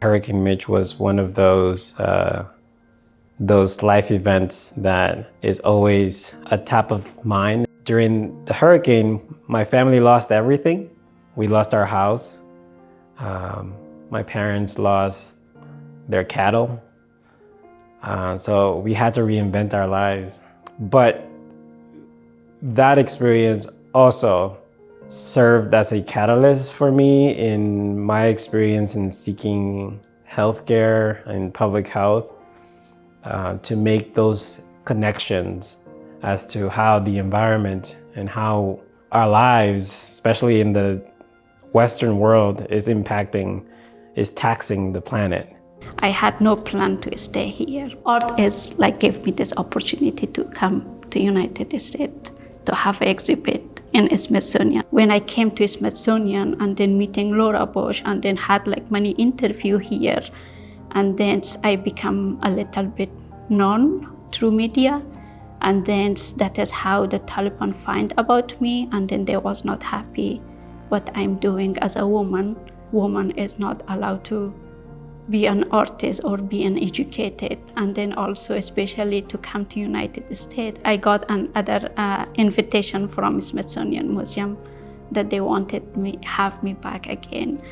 Hurricane Mitch was one of those life events that is always a top of mind. During the hurricane, my family lost everything. We lost our house. My parents lost their cattle. So we had to reinvent our lives. But that experience also served as a catalyst for me in my experience in seeking healthcare and public health, to make those connections as to how the environment and how our lives, especially in the Western world, is taxing the planet. I had no plan to stay here. Art is like gave me this opportunity to come to United States to have an exhibit in Smithsonian. When I came to Smithsonian and then meeting Laura Bush and then had like many interview here, and then I become a little bit known through media, and then that is how the Taliban find about me, and then they was not happy what I'm doing as a woman. Woman is not allowed to be an artist or be an educated, and then also especially to come to United States. I got another invitation from Smithsonian Museum that they wanted me have me back again.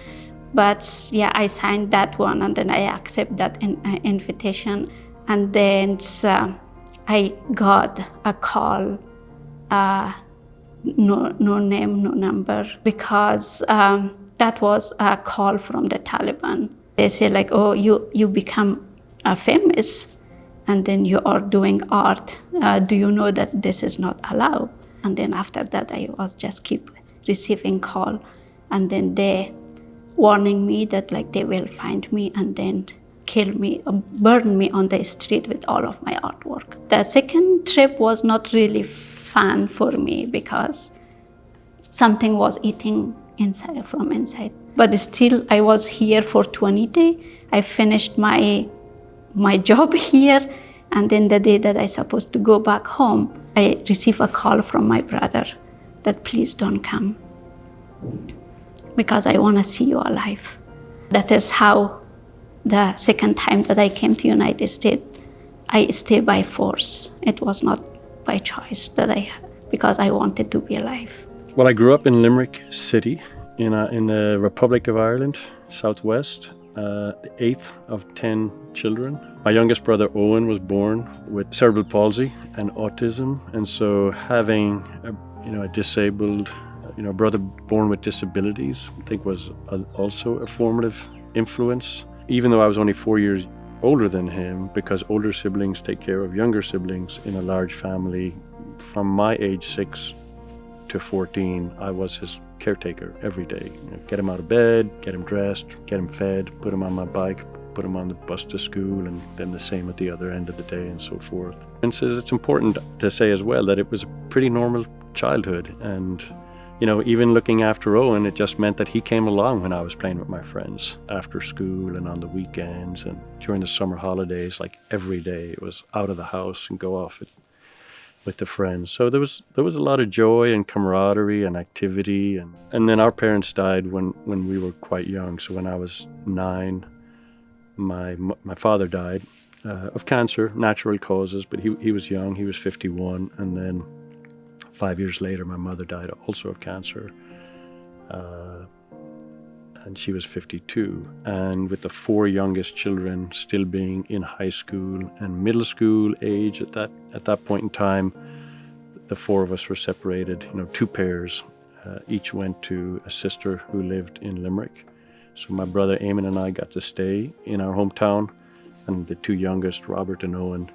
But yeah, I signed that one and then I accept that invitation. And then I got a call, no name, no number, because that was a call from the Taliban. They say like, oh, you become famous and then you are doing art. Do you know that this is not allowed? And then after that, I was just keep receiving call. And then they warning me that like they will find me and then kill me, burn me on the street with all of my artwork. The second trip was not really fun for me because something was eating inside from inside. But still, I was here for 20 days. I finished my job here, and then the day that I supposed to go back home, I received a call from my brother that please don't come because I want to see you alive. That is how the second time that I came to United States, I stayed by force. It was not by choice because I wanted to be alive. Well, I grew up in Limerick City, in the Republic of Ireland, Southwest, the 8th of 10 children. My youngest brother Owen was born with cerebral palsy and autism, and so having a disabled brother born with disabilities, I think was also a formative influence. Even though I was only 4 years older than him, because older siblings take care of younger siblings in a large family, from my age 6 to 14, I was his caretaker every day. Get him out of bed, get him dressed, get him fed, put him on my bike, put him on the bus to school, and then the same at the other end of the day and so forth. And so it's important to say as well that it was a pretty normal childhood. And even looking after Owen, it just meant that he came along when I was playing with my friends after school and on the weekends and during the summer holidays. Like every day it was out of the house and go off with the friends. So there was a lot of joy and camaraderie and activity. And then our parents died when we were quite young. So when I was 9, my father died of cancer, natural causes, but he was young, he was 51. And then 5 years later, my mother died also of cancer. And she was 52. And with the 4 youngest children still being in high school and middle school age at that point in time, the 4 of us were separated, 2 pairs. Each went to a sister who lived in Limerick. So my brother Eamon and I got to stay in our hometown, and the 2 youngest, Robert and Owen,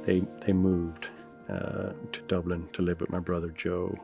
they moved to Dublin to live with my brother Joe.